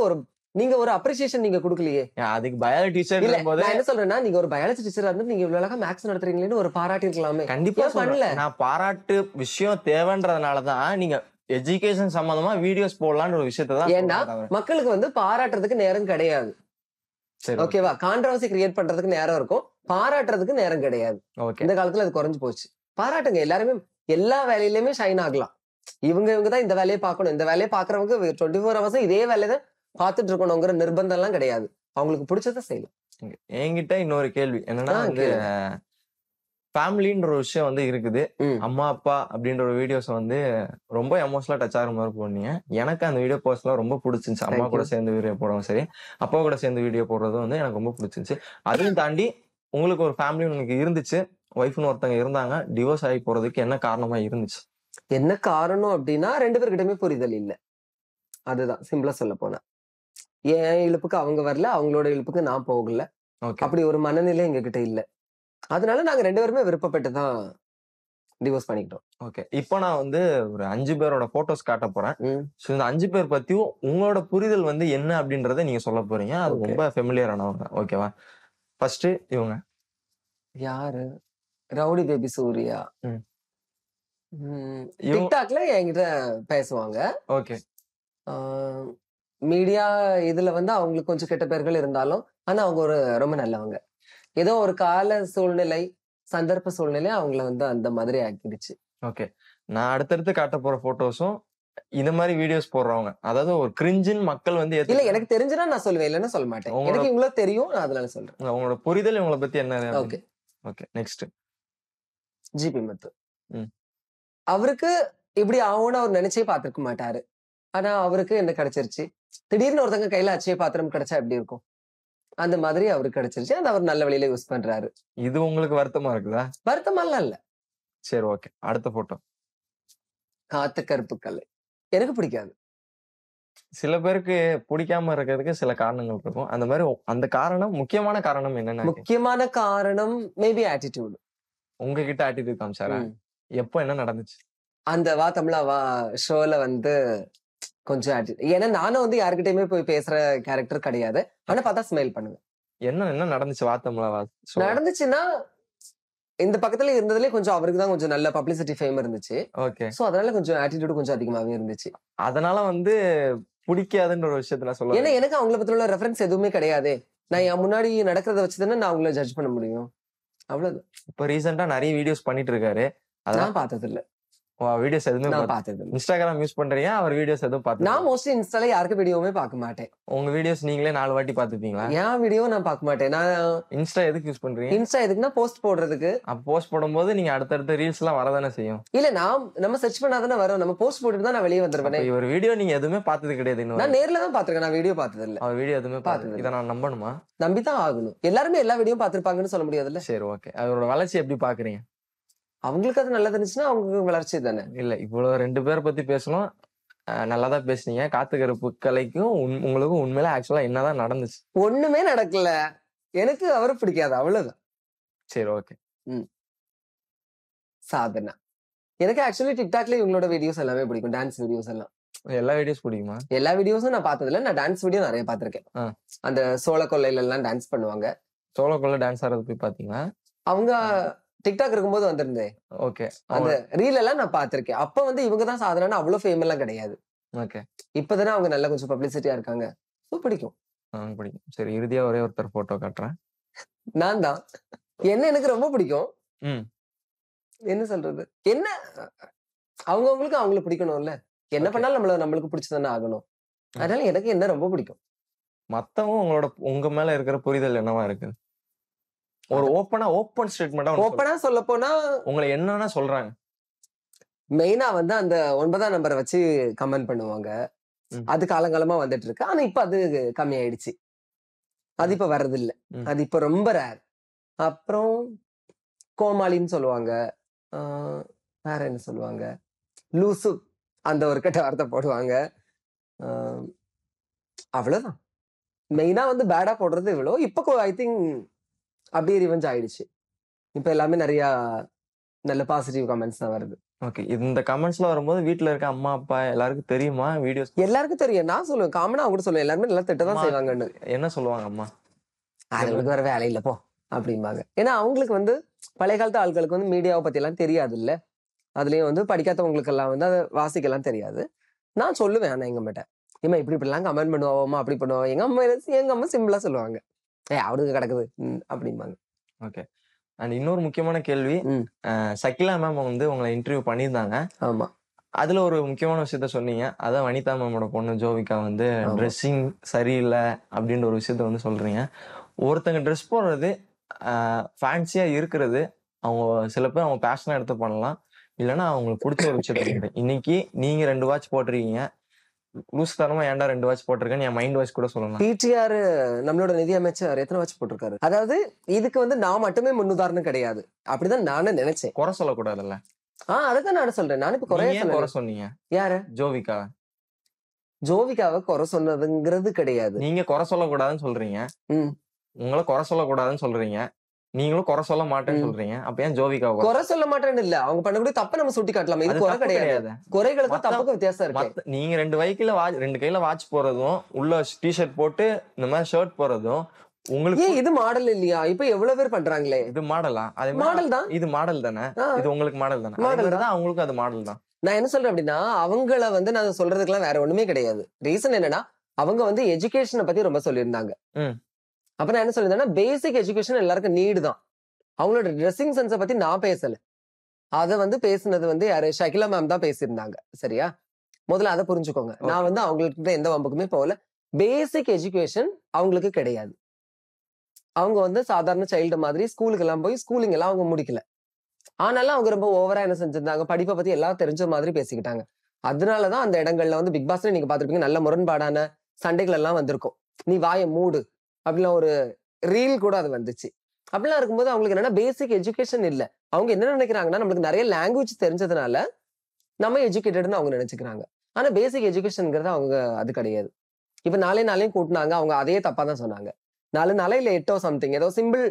[SPEAKER 2] ஒரு அப்ரிசியேஷன் நீங்க கொடுக்கலையே?
[SPEAKER 3] அதுக்கு பயாலஜி டீச்சர் இருக்கும்போது
[SPEAKER 2] நான் என்ன சொல்றேன்னா, நீங்க ஒரு பயாலஜி டீச்சரா இருந்து நீங்க இவ்வளவு அழகா மேக்ஸ் நடத்துறீங்களேன்னு ஒரு பாராட்டி இருக்கலாமே.
[SPEAKER 3] கண்டிப்பா பண்ணல. நான் பாராட்டு விஷயம் தேவைன்றதுனாலதான் நீங்க எஜுகேஷன் சம்பந்தமா வீடியோஸ் போடலாம்னு ஒரு விஷயத்தை தான்.
[SPEAKER 2] ஏன்னா மக்களுக்கு வந்து பாராட்டுறதுக்கு நேரம் கிடையாது. ஓகேவா? கான்ட்ரோவர்சி கிரியேட் பண்றதுக்கு நேரம் இருக்கும், பாராட்டுறதுக்கு நேரம் கிடையாது. இந்த காலத்துல அது குறைஞ்சு போச்சு. பாராட்டுங்க. எல்லாருமே எல்லா வேலையிலுமே ஷைன் ஆகலாம். இவங்க தான் இந்த வேலையை பார்க்கணும். இந்த வேலையை பாக்குறவங்க 24 hours இதே வேலையை தான் பார்த்துட்டு இருக்கணுங்கிற நிர்பந்தம் எல்லாம் கிடையாது. அவங்களுக்கு பிடிச்சத செய்யலாம்.
[SPEAKER 3] என்கிட்ட இன்னொரு கேள்வி என்னன்னா, ஃபேமிலின்ற ஒரு விஷயம் வந்து இருக்குது. அம்மா அப்பா அப்படின்ற ஒரு வீடியோஸ் வந்து ரொம்ப எமோஷனலா டச் ஆகிற மாதிரி போனீங்க. எனக்கு அந்த வீடியோ போஸ்ட்லாம் ரொம்ப பிடிச்சிருந்துச்சு. அம்மா கூட சேர்ந்து வீடியோ போடுறோம், சரி, அப்பா கூட சேர்ந்து வீடியோ போடுறதும் வந்து எனக்கு ரொம்ப பிடிச்சிருந்துச்சு. அதையும் தாண்டி உங்களுக்கு ஒரு ஃபேமிலி உங்களுக்கு இருந்துச்சு, ஒய்ஃப்னு ஒருத்தங்க இருந்தாங்க, டிவோர்ஸ் ஆகி போறதுக்கு என்ன காரணமா இருந்துச்சு?
[SPEAKER 2] என்ன காரணம் அப்படின்னா, 2 பேர்கிட்டயுமே புரிதல் இல்ல. அதுதான் சிம்பிளா சொல்ல போனா. என் இழுப்புக்கு அவங்க வரல, அவங்களோட இழுப்புக்கு நான் போகல. அப்படி ஒரு மனநிலை எங்க கிட்ட இல்ல. அதனால நாங்க 2 பேருமே விருப்பப்பட்டு தான் டிவோர்ஸ் பண்ணிக்கிட்டோம்.
[SPEAKER 3] ஓகே. இப்போ நான் வந்து ஒரு 5 பேரோட போட்டோஸ் காட்ட போறேன். சோ இந்த 5 பேர் பத்தியும் உங்களோட புரிதல் வந்து என்ன அப்படின்றத நீங்க சொல்ல போறீங்க. அது ரொம்ப ஃபெமிலியர் ஆனவங்க. ஓகேவா? ஃபர்ஸ்ட் இவங்க
[SPEAKER 2] யாரு? Rowdy baby Surya.
[SPEAKER 3] ம்.
[SPEAKER 2] டிக்டாக்ல என்கிட்ட பேசுவாங்க.
[SPEAKER 3] ஓகே.
[SPEAKER 2] மீடியா இதுல வந்து அவங்களுக்கு கொஞ்சம் கெட்ட பேர்கள் இருந்தாலும், ஆனா அவங்க ரொம்ப நல்லவங்க. ஏதோ ஒரு கால சூழ்நிலை, சந்தர்ப்ப சூழ்நிலை அவங்கள வந்து அந்த மாதிரி ஆக்கிடுச்சு.
[SPEAKER 3] ஓகே. நான் அடுத்தடுத்து காட்ட போற போட்டோஸும் இந்த மாதிரி வீடியோஸ் போடுறவங்க, அதாவது ஒரு கிரிஞ்சுன்னு மக்கள் வந்து
[SPEAKER 2] இல்ல எனக்கு தெரிஞ்சுனா நான் சொல்லுவேன், இல்லைன்னா சொல்ல மாட்டேன். எனக்கு இவங்கள தெரியும், நான் அதனால சொல்றேன்.
[SPEAKER 3] உங்களோட புரிதல் இவங்களை பத்தி என்ன?
[SPEAKER 2] Okay
[SPEAKER 3] okay. நெக்ஸ்ட்
[SPEAKER 2] ஜிபி முத்து. அவருக்கு இப்படி ஆகும்னு அவர் நினைச்சே பார்த்திருக்க மாட்டாரு. ஆனா அவருக்கு என்ன கிடைச்சிருச்சு. திடீர்னு ஒருத்தங்க கையில அச்சய பாத்திரம் கிடைச்சா எப்படி இருக்கும், அந்த மாதிரி அவருக்கு கிடைச்சிருச்சு. அது அவர் நல்ல வழியில யூஸ் பண்றாரு.
[SPEAKER 3] இது உங்களுக்கு வருத்தமா இருக்குதா?
[SPEAKER 2] வருத்தமெல்லாம் இல்ல.
[SPEAKER 3] சரி, ஓகே. அடுத்த போட்டோ.
[SPEAKER 2] காத்து கருப்பு கல்லை எனக்கு பிடிக்காது.
[SPEAKER 3] சில பேருக்கு பிடிக்காம இருக்கிறதுக்கு சில காரணங்கள் இருக்கும். அந்த மாதிரி அந்த காரணம், முக்கியமான காரணம் என்னன்னா?
[SPEAKER 2] முக்கியமான காரணம் மேபி ஆட்டிடியூட்.
[SPEAKER 3] உங்ககிட்ட ஆட்டிடியூட் காமிச்சாரா? எப்போ என்ன நடந்துச்சு? அந்த
[SPEAKER 2] வா தமிழா வா ஷோல வந்து கொஞ்சம் ஆட்டிடியூட். ஏன்னா நானும் வந்து யாருக்கிட்டயுமே போய் பேசுற கேரக்டர் கிடையாது. ஆனா பார்த்தா ஸ்மைல் பண்ணுவேன்.
[SPEAKER 3] என்ன நடந்துச்சு வா தமிழா வா?
[SPEAKER 2] நடந்துச்சுன்னா இந்த பக்கத்துல இருந்ததுலயே கொஞ்சம் அவருக்கு தான் கொஞ்சம் நல்ல பப்ளிசிட்டி ஃபேம் இருந்துச்சு.
[SPEAKER 3] ஓகே.
[SPEAKER 2] சோ அதனால கொஞ்சம் ஆட்டிடியூட் கொஞ்சம் அதிகமாவே இருந்துச்சு.
[SPEAKER 3] அதனால வந்து பிடிக்காதுன்ற ஒரு விஷயத்த நான் சொல்லுவேன்.
[SPEAKER 2] ஏன்னா எனக்கு அவங்கள பத்தி உள்ள ரெஃபரன்ஸ் எதுவுமே கிடையாது. நான் என் முன்னாடி நடக்கிறத வச்சுதானே நான் அவங்கள ஜட்ஜ் பண்ண முடியும். அவ்வளவுதான்.
[SPEAKER 3] இப்ப ரீசெண்டா நிறைய வீடியோஸ் பண்ணிட்டு இருக்காரு.
[SPEAKER 2] நான் பார்த்தது இல்ல.
[SPEAKER 3] வீடியோஸ் எதுவுமே
[SPEAKER 2] நான் பார்த்தது இல்ல.
[SPEAKER 3] இன்ஸ்டாகிராம் யூஸ் பண்றீங்க, அவர் வீடியோஸ் எதுவும் பார்த்து?
[SPEAKER 2] நான் மோஸ்ட்லி இன்ஸ்டால யாருக்கு வீடியோவுமே பார்க்க மாட்டேன்.
[SPEAKER 3] உங்க வீடியோஸ் நீங்களே 4 வாட்டி பார்த்துப்பீங்களா?
[SPEAKER 2] என் வீடியோ நான் பார்க்க மாட்டேன். நான்
[SPEAKER 3] இன்ஸ்டா எதுக்கு யூஸ் பண்றீங்க?
[SPEAKER 2] இன்ஸ்டா எதுக்குன்னா போஸ்ட் போடுறதுக்கு.
[SPEAKER 3] அப்ப போஸ்ட் போடும்போது நீங்க அடுத்தடுத்த ரீல்ஸ் எல்லாம் வரதானே செய்யும்.
[SPEAKER 2] இல்ல நம்ம சர்ச் பண்ணாதானே வரும். நம்ம போஸ்ட் போட்டுட்டு தான் நான் வெளியே வந்துருவேன்.
[SPEAKER 3] ஒரு வீடியோ நீங்க எதுவுமே பார்த்தது கிடையாது இன்னும்?
[SPEAKER 2] நான் நேர்ல தான் பாத்துருக்கேன். நான் வீடியோ பார்த்தது இல்ல.
[SPEAKER 3] அவர் வீடியோ எதுவுமே பார்த்தது. இதை நான் நம்பணுமா?
[SPEAKER 2] நம்பிதான் ஆகணும். எல்லாருமே எல்லா வீடியோ பார்த்திருப்பாங்கன்னு சொல்ல முடியாதுல்ல.
[SPEAKER 3] சரி, ஓகே. அவரோட வளர்ச்சி எப்படி பாக்குறீங்க? அவங்களுக்கு
[SPEAKER 2] அது நல்லது இருந்துச்சுன்னா அவங்களுக்கு வளர்ச்சி தானே.
[SPEAKER 3] இல்ல, இவ்வளவு 2 பேரை பத்தி பேசணும். நல்லாதான் பேசுனீங்க. காத்து கருப்பு கலைக்கும் உங்களுக்கும் உண்மையில ஆக்சுவலா என்னதான் நடந்துச்சு?
[SPEAKER 2] ஒண்ணுமே நடக்கல. எனக்கு அவரை பிடிக்காது, அவ்வளவுதான்.
[SPEAKER 3] சரி, ஓகே.
[SPEAKER 2] சாதனா. எனக்கு ஆக்சுவலி டிக்டாக்ல இவங்களோட வீடியோஸ் எல்லாமே பிடிக்கும். டான்ஸ் வீடியோஸ் எல்லாம்.
[SPEAKER 3] எல்லா வீடியோஸ் பிடிக்குமா?
[SPEAKER 2] எல்லா வீடியோஸும் நான் பார்த்தது இல்ல. நான் டான்ஸ் வீடியோ நிறைய பார்த்திருக்கேன். அந்த சோழ கொள்ளையில எல்லாம் டான்ஸ் பண்ணுவாங்க.
[SPEAKER 3] சோழ கொள்ளை டான்ஸ் ஆடுறது போய் பாத்தீங்களா?
[SPEAKER 2] அவங்க டிக்டாக் இருக்கும்போது வந்திருந்தேன்.
[SPEAKER 3] ஓகே.
[SPEAKER 2] அந்த ரீல் எல்லாம் நான் பார்த்திருக்கேன். அப்ப வந்து இவங்க தான் சாதனா, அவ்வளவு ஃபேம் எல்லாம் கிடையாது.
[SPEAKER 3] ஓகே.
[SPEAKER 2] இப்பதானே அவங்க நல்ல கொஞ்சம் பப்ளிசிட்டியா இருக்காங்க. பிடிக்கும்.
[SPEAKER 3] பிடிக்கும். சரி, இறுதியா ஒரே ஒருத்தர் போட்டோ காட்டுறேன்.
[SPEAKER 2] நான் தான். எனக்கு ரொம்ப பிடிக்கும். என்ன சொல்றது, என்ன அவங்களுக்கு அவங்கள பிடிக்கணும்ல. என்ன பண்ணாலும் நம்மளுக்கு பிடிச்சதானே ஆகணும். அதனால எனக்கு என்ன ரொம்ப பிடிக்கும்.
[SPEAKER 3] மத்தவங்க உங்க மேல இருக்கிற புரிதல் என்னவா இருக்கு? ஒரு ஓப்பன் ஸ்டேட்மெண்டா
[SPEAKER 2] சொல்ல போனா
[SPEAKER 3] உங்களை என்னன்னா சொல்றாங்க.
[SPEAKER 2] மெயினா வந்து அந்த 9ஆம் நம்பரை வச்சு கமெண்ட் பண்ணுவாங்க. அது காலங்காலமா வந்துட்டு இருக்கு. ஆனா இப்ப அது கம்மி ஆயிடுச்சு. அது இப்ப வர்றது இல்ல. அது இப்ப ரொம்ப ரேர். அப்புறம் கோமாளின்னு சொல்லுவாங்க. வேற என்ன சொல்லுவாங்க, லூசு அந்த ஒரு கட்ட வார்த்தை போடுவாங்க. அவ்வளவுதான். மெயினா வந்து பேடா போடுறது இவ்வளோ. இப்ப ஐ திங்க் அப்படியே ரிவெஞ்ச் ஆயிடுச்சு. இப்ப எல்லாமே நிறைய நல்ல பாசிட்டிவ் கமெண்ட்ஸ் தான் வருது.
[SPEAKER 3] ஓகே. இந்த கமெண்ட்ஸ்ல வரும்போது வீட்டுல இருக்க அம்மா அப்பா எல்லாருக்கும் தெரியுமா? வீடியோஸ்
[SPEAKER 2] எல்லாருக்கும் தெரியும். நான் சொல்லுவேன், காமனா அவங்க சொல்லுவேன், எல்லாருமே நல்லா திட்டதான் செய்வாங்கன்னு.
[SPEAKER 3] என்ன சொல்லுவாங்க அம்மா?
[SPEAKER 2] அவங்களுக்கு வேற வேலை இல்ல போ அப்படிம்பாங்க. ஏன்னா அவங்களுக்கு வந்து பழைய காலத்து ஆட்களுக்கு வந்து மீடியாவை பத்தி எல்லாம் தெரியாது இல்ல. அதுலயும் வந்து படிக்காதவங்களுக்கு எல்லாம் வந்து அதை வாசிக்கலாம் தெரியாது. நான் சொல்லுவேன், ஆனா எங்க அம்மாட்ட ஏமா இப்படி எல்லாம் கமெண்ட் பண்ணுவாமா, அப்படி பண்ணுவா. எங்க அம்மா சிம்பிளா சொல்லுவாங்க, அவனுக்கு கிடக்குது அப்படிம்பாங்க.
[SPEAKER 3] ஓகே. அண்ட் இன்னொரு முக்கியமான கேள்வி, சகிலா மேம் வந்து உங்களை இன்டர்வியூ பண்ணியிருந்தாங்க.
[SPEAKER 2] ஆமா.
[SPEAKER 3] அதுல ஒரு முக்கியமான விஷயத்த சொன்னீங்க. அதான் வனிதா மேமோட பொண்ணு ஜோவிகா வந்து ட்ரெஸ்ஸிங் சரியில்லை அப்படின்ற ஒரு விஷயத்த வந்து சொல்றீங்க. ஒருத்தங்க ட்ரெஸ் போடுறது ஃபேன்சியா இருக்கிறது, அவங்க சில பேர் அவங்க பேஷனா எடுத்து பண்ணலாம், இல்லைன்னா அவங்களுக்கு பிடிச்ச ஒரு விஷயத்த. இன்னைக்கு நீங்க 2 வாட்ச் போட்டிருக்கீங்க, லூஸ் தரமா ஏன்டா 2 வாட்ச் போட்டிருக்கேன்னு என் மைண்ட் வாய்ஸ் கூட சொல்லலாம்.
[SPEAKER 2] பிடிஆர் நம்மளோட நிதி அமைச்சர் எத்தனை வாட்ச் போட்டிருக்காரு? அதாவது இதுக்கு வந்து நான் மட்டுமே முன்னுதாரணம் கிடையாது, அப்படிதான் நானும் நினைச்சேன்.
[SPEAKER 3] குறை சொல்லக்கூடாதுல்ல.
[SPEAKER 2] அதுதான் நான் சொல்றேன். நான் இப்ப
[SPEAKER 3] குறை சொன்னீங்க.
[SPEAKER 2] யாரு? ஜோவிகாவை குறை சொன்னதுங்கிறது கிடையாது.
[SPEAKER 3] நீங்க குறை சொல்லக்கூடாதுன்னு சொல்றீங்க, உங்களை குறை சொல்லக்கூடாதுன்னு சொல்றீங்க, நீங்களும் குறை சொல்ல மாட்டேன்னு சொல்றீங்க. அப்ப ஏன் ஜோவிகா
[SPEAKER 2] குறை சொல்ல மாட்டேன்னு இல்ல, அவங்க பண்ணக்கூடிய தப்ப நம்ம சுட்டி காட்டலாம். இது குறை கிடையாது. குறைகளுக்கு தப்புக்கு வித்தியாசம் இருக்கு.
[SPEAKER 3] நீங்க 2 கையில வாட்ச் போறதும், உள்ள டிஷர்ட் போட்டு இந்த மாதிரி ஷர்ட் போறதும், உங்களுக்கு
[SPEAKER 2] ஏன் இது மாடல் இல்லையா? இப்ப எவ்வளவு பேர் பண்றாங்களே.
[SPEAKER 3] இது மாடலா? அதே மாதிரி
[SPEAKER 2] மாடல் தான்.
[SPEAKER 3] இது மாடல் தானே?
[SPEAKER 2] ஆ,
[SPEAKER 3] இது உங்களுக்கு மாடல் தானே? அதே
[SPEAKER 2] மாடல்
[SPEAKER 3] மாதிரி
[SPEAKER 2] தான்.
[SPEAKER 3] தான் அவங்களுக்கும் அது மாடல் தான்.
[SPEAKER 2] நான் என்ன சொல்றேன் அப்படின்னா, அவங்கள வந்து நான் சொல்றதுக்கெல்லாம் வேற ஒண்ணுமே கிடையாது. ரீசன் என்னன்னா, அவங்க வந்து எஜுகேஷனை பத்தி ரொம்ப சொல்லியிருந்தாங்க.
[SPEAKER 3] ம்.
[SPEAKER 2] அப்ப நான் என்ன சொல்லியிருந்தேன்னா, பேசிக் எஜுகேஷன் எல்லாருக்கும் நீடு தான். அவங்களோட ட்ரெஸ்ஸிங் சென்ஸை பத்தி நான் பேசல. அத வந்து பேசுனது வந்து யாரு? ஷகிலா மேம் தான் பேசியிருந்தாங்க. சரியா? முதல்ல அத புரிஞ்சுக்கோங்க. நான்
[SPEAKER 3] ஓகே.
[SPEAKER 2] வந்து அவங்கள்ட்ட எந்த வம்புக்குமே போகல. பேசிக் எஜுகேஷன் அவங்களுக்கு கிடையாது. அவங்க வந்து சாதாரண சைல்டு மாதிரி ஸ்கூலுக்கு எல்லாம் போய் ஸ்கூலிங் எல்லாம் அவங்க முடிக்கல. ஆனாலும் அவங்க ரொம்ப ஓவரா என்ன செஞ்சிருந்தாங்க, படிப்பை பத்தி எல்லாம் தெரிஞ்ச மாதிரி பேசிக்கிட்டாங்க. அதனாலதான் அந்த இடங்கள்ல வந்து பிக் பாஸ்ல நீங்க பாத்திருப்பீங்க, நல்ல முரண்பாடான சண்டைகள் எல்லாம் வந்திருக்கும். நீ வாயை மூடு அப்படிலாம் ஒரு ரீல் கூட அது வந்துச்சு. அப்படிலாம் இருக்கும்போது அவங்களுக்கு என்னன்னா பேசிக் எஜுகேஷன் இல்ல. அவங்க என்ன நினைக்கிறாங்கன்னா, நம்மளுக்கு நிறைய லாங்குவேஜ் தெரிஞ்சதுனால நம்ம எஜுகேட்டட்னு அவங்க நினைச்சுக்கிறாங்க. ஆனா பேசிக் எஜுகேஷன்ங்கிறது அவங்க அது கிடையாது. இப்ப நாளையும் கூட்டினாங்க, அவங்க அதே தப்பா தான் சொன்னாங்க. 4 இல்ல 8 சம்திங் ஏதோ சிம்பிள்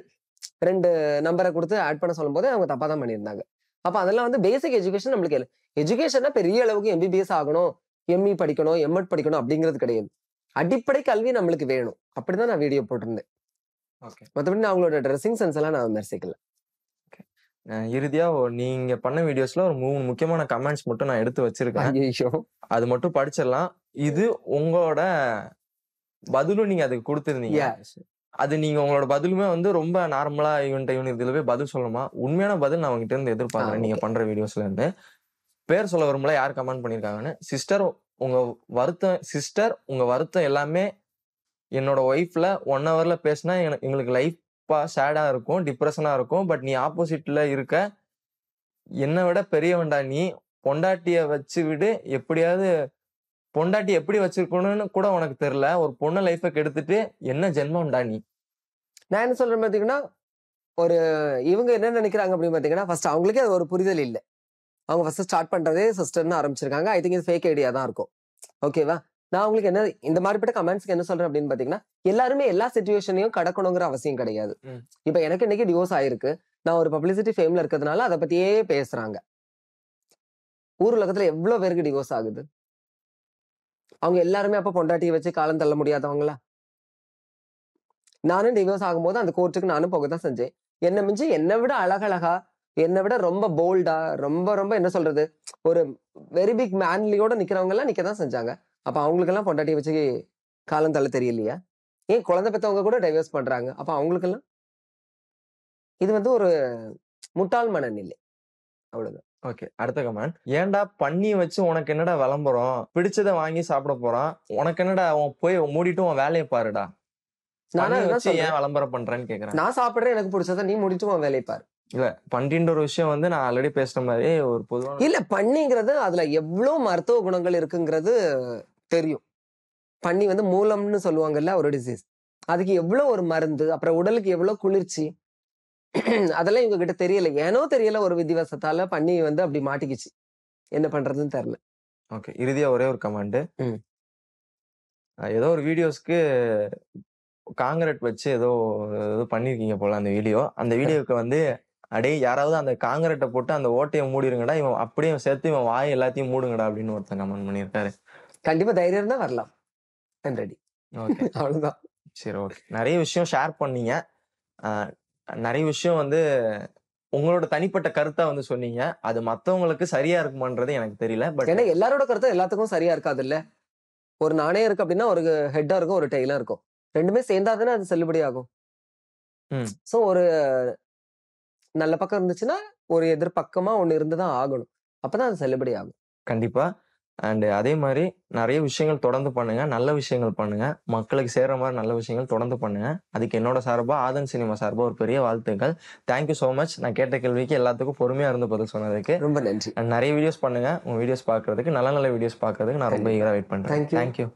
[SPEAKER 2] 2 நம்பரை கொடுத்து ஆட் பண்ண சொல்லும்போது அவங்க தப்பா தான் பண்ணியிருந்தாங்க. அப்ப அதெல்லாம் வந்து பேசிக் எஜுகேஷன் நம்மளுக்கு இல்ல. எஜுகேஷன்னா பெரிய அளவுக்கு எம்பிபிஎஸ் ஆகணும், எம்இ படிக்கணும், எம்எட் படிக்கணும் அப்படிங்கிறது கிடையாது. அடிப்படை கல்வி நம்மளுக்கு வேணும். அப்படிதான் நான் வீடியோ போட்டிருந்தேன்.
[SPEAKER 3] ஓகே.
[SPEAKER 2] மத்தபடி நான் அவங்களோட ட்ரெஸ்ஸிங் சென்ஸ் எல்லாம் நான் விமர்சிக்கல.
[SPEAKER 3] இறுதியா நீங்க பண்ண வீடியோஸ்ல ஒரு 3 முக்கியமான கமெண்ட்ஸ் மட்டும் நான் எடுத்து வச்சிருக்கேன்.
[SPEAKER 2] ஐயோ,
[SPEAKER 3] அது மட்டும் படிச்சிடலாம். இது உங்களோட பதிலும் நீங்க அதுக்கு கொடுத்திருந்தீங்க. அது நீங்க உங்களோட பதிலுமே வந்து ரொம்ப நார்மலா இவன் இதுல போய் பதில் சொல்லணுமா? உண்மையான பதில் நான் உங்ககிட்ட இருந்து எதிர்பார்க்கறேன். நீங்க
[SPEAKER 2] ஓகே.
[SPEAKER 3] பண்ற வீடியோஸ்ல இருந்து. பேர் சொல்ல வரும்போது யார் கமெண்ட் பண்ணிருக்காங்கன்னு, சிஸ்டர் உங்க வருத்தம் எல்லாமே என்னோட ஒய்ஃப்ல 1 ஹவர்ல பேசினா எங்களுக்கு லைஃபா சேடா இருக்கும், டிப்ரெஷனா இருக்கும். பட் நீ ஆப்போசிட்ல இருக்க, என்னை விட பெரியவன்டா நீ. பொண்டாட்டிய வச்சு விடு, எப்படியாவது பொண்டாட்டி எப்படி வச்சிருக்கணும்னு கூட உனக்கு தெரியல. ஒரு பொண்ணு லைஃபை கெடுத்துட்டு என்ன ஜென்மம்டா நீ.
[SPEAKER 2] நான் என்ன சொல்றேன் பாத்தீங்கன்னா, ஒரு இவங்க என்ன நினைக்கிறாங்க அப்படின்னு பாத்தீங்கன்னா, ஃபர்ஸ்ட் அவங்களுக்கே அது ஒரு புரிதல் இல்ல. அவங்க ஃபர்ஸ்ட் ஸ்டார்ட் பண்றதே சிஸ்டர்னு ஆரம்பிச்சிருக்காங்க. ஐ திங்க் இது ஃபேக் ஐடியா தான் இருக்கும். ஓகேவா? நான் உங்களுக்கு என்ன இந்த மாதிரிப்பட்ட கமெண்ட்ஸ்க்கு என்ன சொல்றேன் அப்படின்னு பாத்தீங்கன்னா, எல்லாருமே எல்லா சிச்சுவேஷனையும் கடக்கணுங்கிற அவசியம் கிடையாது.
[SPEAKER 3] ம்.
[SPEAKER 2] இப்ப எனக்கு இன்னைக்கு டிவோர்ஸ் ஆயிருக்கு. நான் ஒரு பப்ளிசிட்டி ஃபேம்ல இருக்கிறதுனால அதை பத்தியே பேசுறாங்க. ஊர் உலகத்துல எவ்வளவு பேருக்கு டிவோர்ஸ் ஆகுது? அவங்க எல்லாருமே அப்ப பொண்டாட்டியை வச்சு காலம் தள்ள முடியாதவங்களா? நானும் டிவோர்ஸ் ஆகும்போது அந்த கோர்ட்டுக்கு நானும் போக தான் செஞ்சேன். என்னை மிஞ்சி என்னை விட அழகழகா, என்னை விட ரொம்ப போல்டா, ரொம்ப ரொம்ப என்ன சொல்றது, ஒரு வெரி பிக் மேன்லியோட நிக்கிறவங்க எல்லாம் நிக்கதான் செஞ்சாங்க. அப்ப அவங்களுக்கெல்லாம் பொண்டாட்டியை வச்சு காலம் தள்ள தெரியலையா? ஏன் குழந்தை பெத்தவங்க கூட டைவர்ஸ் பண்றாங்க. அப்ப அவங்களுக்கெல்லாம் இது வந்து ஒரு முட்டாள் மனநிலை. அவ்வளவுதான்.
[SPEAKER 3] ஓகே. அடுத்த கமெண்ட். ஏன்டா பண்ணி வச்சு உனக்கு என்னடா விளம்பரம்? பிடிச்சதை வாங்கி சாப்பிட போறான். உனக்கு என்னடா, அவன் போய் மூடிட்டு உன் வேலையை பாருடா.
[SPEAKER 2] நானும்
[SPEAKER 3] பண்ணி
[SPEAKER 2] அதுதான்
[SPEAKER 3] வச்சு ஏன்
[SPEAKER 2] சொல்றேன்.
[SPEAKER 3] விளம்பரம் பண்றேன்னு கேக்குறேன்.
[SPEAKER 2] நான் சாப்பிடுறேன், எனக்கு பிடிச்சதை நீ முடிச்சு உன் வேலையை பாரு.
[SPEAKER 3] இல்ல, பண்டின்ற ஒரு விஷயம் வந்து நான் ஆல்ரெடி பேசுற மாதிரி ஒரு பொதுவான
[SPEAKER 2] இல்ல, பண்ணிங்கிறது அதுல எவ்வளவு மருத்துவ குணங்கள் இருக்குங்கிறது தெரியும். பன்னி வந்து மூலம்னு சொல்லுவாங்கல்ல, ஒரு டிசீஸ். அதுக்கு எவ்வளவு ஒரு மருந்து, அப்புறம் உடலுக்கு எவ்வளவு குளிர்ச்சி, அதெல்லாம் இவங்க கிட்ட தெரியல. ஏனோ தெரியல, ஒரு விதிவசத்தால பன்னி வந்து அப்படி மாட்டிக்கிச்சு. என்ன பண்றதுன்னு தெரியல.
[SPEAKER 3] ஓகே. இறுதியா ஒரே ஒரு கமெண்ட்.
[SPEAKER 2] ம்.
[SPEAKER 3] ஏதோ ஒரு வீடியோஸ்க்கு காங்கிரட் வச்சு ஏதோ ஏதோ பண்ணிருக்கீங்க போல அந்த வீடியோ. அந்த வீடியோக்கு வந்து அடே யாராவது அந்த காங்கிரட்டை போட்டு அந்த ஓட்டையை மூடிருங்கடா, இவன் அப்படியே சேர்த்து இவன் வாய் எல்லாத்தையும் மூடுங்கடா அப்படின்னு ஒருத்தன் கமெண்ட் பண்ணியிருக்காரு.
[SPEAKER 2] கண்டிப்பா தைரியம் இருந்தா வரலாம். I'm ready.
[SPEAKER 3] ஓகே.
[SPEAKER 2] அவ்வளவுதான்.
[SPEAKER 3] சரி, ஓகே. நிறைய விஷயம் ஷேர் பண்ணீங்க. ஆஹ் நிறைய விஷயம் வந்து உங்களோட தனிப்பட்ட கருத்தை வந்து சொன்னீங்க. அது மத்தவங்களுக்கு சரியா இருக்குமான்றது எனக்கு தெரியல. பட்
[SPEAKER 2] ஏன்னா எல்லாரோட கருத்தும் எல்லாத்துக்கும் சரியா இருக்காது இல்ல. ஒரு நாணயம் இருக்கு அப்படின்னா ஒரு ஹெட்டா இருக்கும், ஒரு டெய்லா இருக்கும். ரெண்டுமே சேர்ந்தாதானே அது செல்லுபடி ஆகும்.
[SPEAKER 3] ம்.
[SPEAKER 2] சோ ஒரு நல்ல பக்கம் இருந்துச்சுன்னா ஒரு எதிர்பக்கமா ஒண்ணு இருந்துதான் ஆகணும். அப்பதான் அது செல்லுபடி ஆகும்.
[SPEAKER 3] கண்டிப்பா. அண்ட் அதே மாதிரி நிறைய விஷயங்கள் தொடர்ந்து பண்ணுங்க. நல்ல விஷயங்கள் பண்ணுங்க. மக்களுக்கு சேர்ற மாதிரி நல்ல விஷயங்கள் தொடர்ந்து பண்ணுங்க. அதுக்கு என்னோட சார்பா, ஆதன் சினிமா சார்பா ஒரு பெரிய வாழ்த்துக்கள். Thank you so much. நான் கேட்ட கேள்விக்கு எல்லாத்துக்கும் பொறுமையா இருந்து பதில் சொன்னதுக்கு.
[SPEAKER 2] ரொம்ப நன்றி.
[SPEAKER 3] நிறைய வீடியோஸ் பண்ணுங்க. உங்க வீடியோஸ் பார்க்கறதுக்கு, நல்ல நல்ல வீடியோஸ் பார்க்கறதுக்கு நான் ரொம்ப ஈகரா வெயிட் பண்றேன்.
[SPEAKER 2] Thank you.
[SPEAKER 3] தேங்க்யூ.